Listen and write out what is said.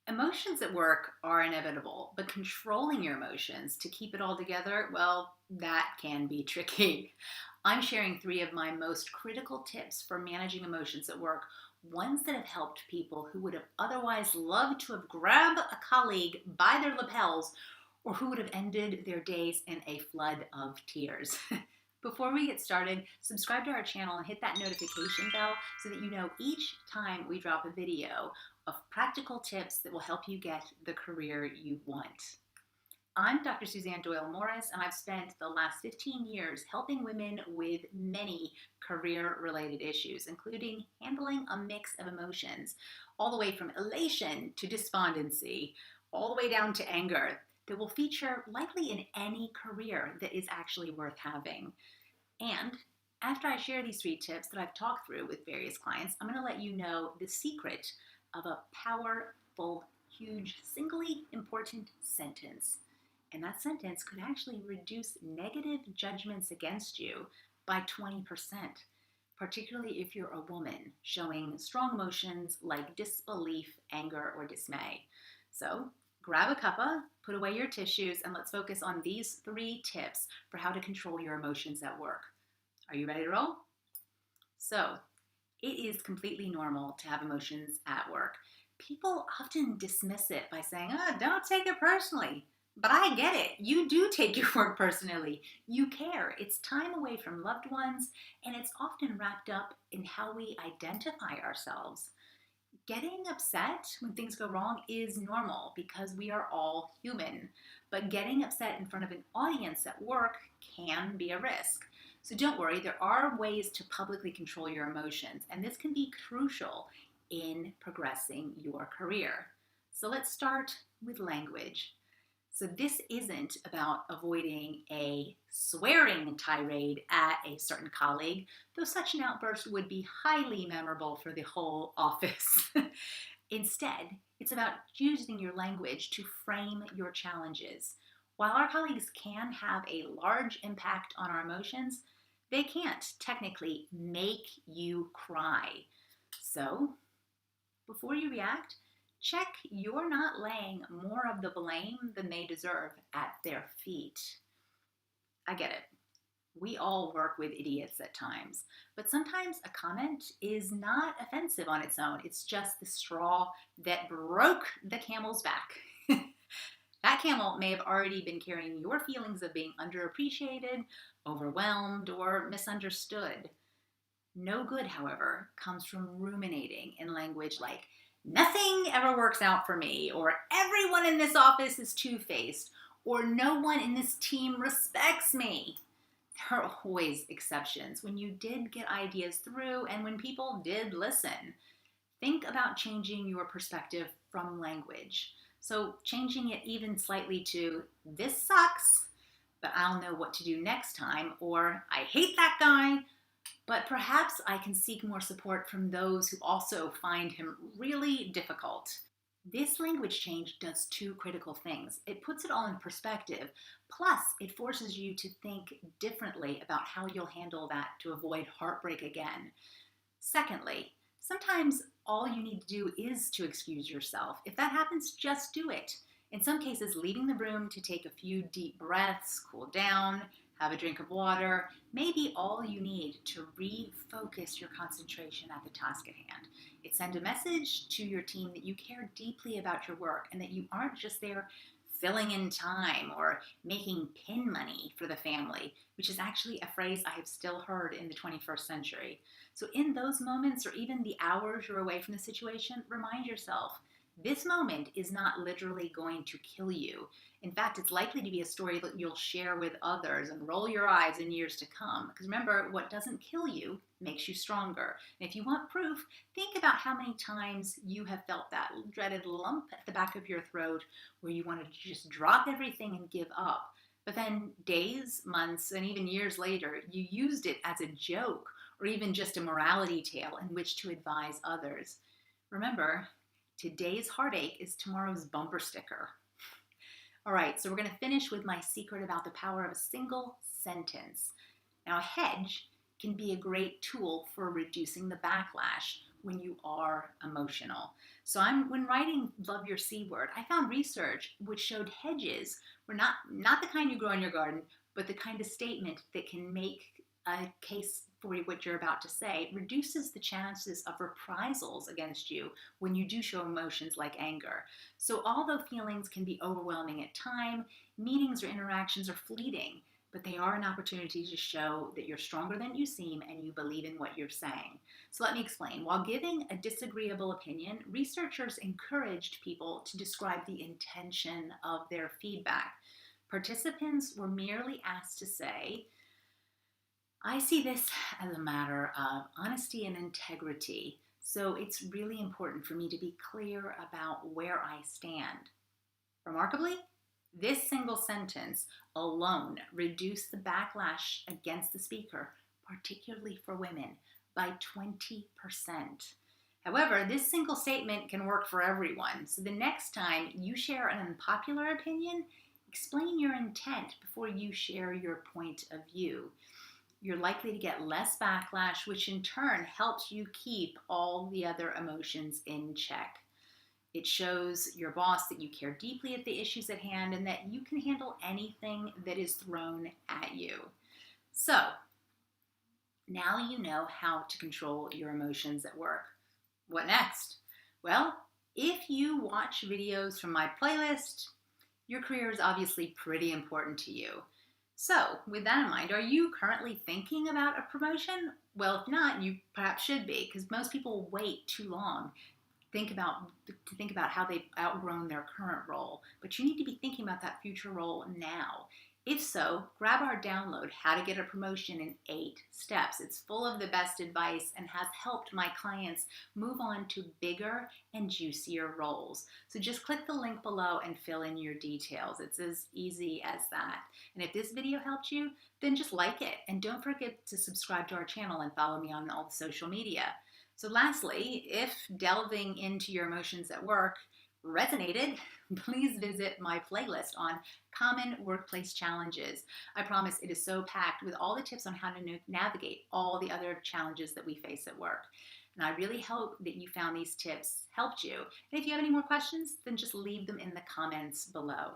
Emotions at work are inevitable, but controlling your emotions to keep it all together, well, that can be tricky. I'm sharing three of my most critical tips for managing emotions at work, ones that have helped people who would have otherwise loved to have grabbed a colleague by their lapels or who would have ended their days in a flood of tears. Before we get started, subscribe to our channel and hit that notification bell so that you know each time we drop a video of practical tips that will help you get the career you want. I'm Dr. Suzanne Doyle-Morris, and I've spent the last 15 years helping women with many career-related issues, including handling a mix of emotions, all the way from elation to despondency, all the way down to anger, that will feature likely in any career that is actually worth having. And after I share these three tips that I've talked through with various clients, I'm going to let you know the secret of a powerful, huge, singly important sentence. And that sentence could actually reduce negative judgments against you by 20%, particularly if you're a woman showing strong emotions like disbelief, anger, or dismay. So grab a cuppa, put away your tissues, and let's focus on these three tips for how to control your emotions at work. Are you ready to roll? So, it is completely normal to have emotions at work. People often dismiss it by saying, oh, don't take it personally. But I get it. You do take your work personally. You care. It's time away from loved ones, and it's often wrapped up in how we identify ourselves. Getting upset when things go wrong is normal because we are all human. But getting upset in front of an audience at work can be a risk. So don't worry, there are ways to publicly control your emotions, and this can be crucial in progressing your career. So let's start with language. So this isn't about avoiding a swearing tirade at a certain colleague, though such an outburst would be highly memorable for the whole office. Instead, it's about using your language to frame your challenges. While our colleagues can have a large impact on our emotions, they can't technically make you cry. So, before you react, check you're not laying more of the blame than they deserve at their feet. I get it. We all work with idiots at times, but sometimes a comment is not offensive on its own. It's just the straw that broke the camel's back. That camel may have already been carrying your feelings of being underappreciated, overwhelmed, or misunderstood. No good, however, comes from ruminating in language like, nothing ever works out for me, or everyone in this office is two-faced, or no one in this team respects me. There are always exceptions when you did get ideas through and when people did listen. Think about changing your perspective from language. So changing it even slightly to, this sucks, but I'll know what to do next time, or I hate that guy, but perhaps I can seek more support from those who also find him really difficult. This language change does two critical things. It puts it all in perspective, plus it forces you to think differently about how you'll handle that to avoid heartbreak again. Secondly, sometimes all you need to do is to excuse yourself. If that happens, just do it. In some cases, leaving the room to take a few deep breaths, cool down, have a drink of water, may be all you need to refocus your concentration at the task at hand. It sends a message to your team that you care deeply about your work and that you aren't just there filling in time or making pin money for the family, which is actually a phrase I have still heard in the 21st century. So in those moments, or even the hours you're away from the situation, remind yourself, this moment is not literally going to kill you. In fact, it's likely to be a story that you'll share with others and roll your eyes in years to come. Because remember, what doesn't kill you makes you stronger. And if you want proof, think about how many times you have felt that dreaded lump at the back of your throat where you wanted to just drop everything and give up. But then days, months, and even years later, you used it as a joke or even just a morality tale in which to advise others. Remember, today's heartache is tomorrow's bumper sticker. All right, so we're going to finish with my secret about the power of a single sentence. Now, a hedge can be a great tool for reducing the backlash when you are emotional. So when writing Love Your C Word, I found research which showed hedges were not the kind you grow in your garden, but the kind of statement that can make a case for what you're about to say, reduces the chances of reprisals against you when you do show emotions like anger. So although feelings can be overwhelming at times, meetings or interactions are fleeting, but they are an opportunity to show that you're stronger than you seem and you believe in what you're saying. So let me explain. While giving a disagreeable opinion, researchers encouraged people to describe the intention of their feedback. Participants were merely asked to say, I see this as a matter of honesty and integrity, so it's really important for me to be clear about where I stand. Remarkably, this single sentence alone reduced the backlash against the speaker, particularly for women, by 20%. However, this single statement can work for everyone, so the next time you share an unpopular opinion, explain your intent before you share your point of view. You're likely to get less backlash, which in turn helps you keep all the other emotions in check. It shows your boss that you care deeply at the issues at hand and that you can handle anything that is thrown at you. So, now you know how to control your emotions at work. What next? Well, if you watch videos from my playlist, your career is obviously pretty important to you. So, with that in mind, are you currently thinking about a promotion? Well, if not, you perhaps should be, because most people wait too long to think about how they've outgrown their current role. But you need to be thinking about that future role now. If so, grab our download, How to Get a Promotion in 8 Steps. It's full of the best advice and has helped my clients move on to bigger and juicier roles. So just click the link below and fill in your details. It's as easy as that. And if this video helped you, then just like it. And don't forget to subscribe to our channel and follow me on all the social media. So lastly, if delving into your emotions at work resonated, please visit my playlist on common workplace challenges. I promise it is so packed with all the tips on how to navigate all the other challenges that we face at work. And I really hope that you found these tips helped you. And if you have any more questions, then just leave them in the comments below.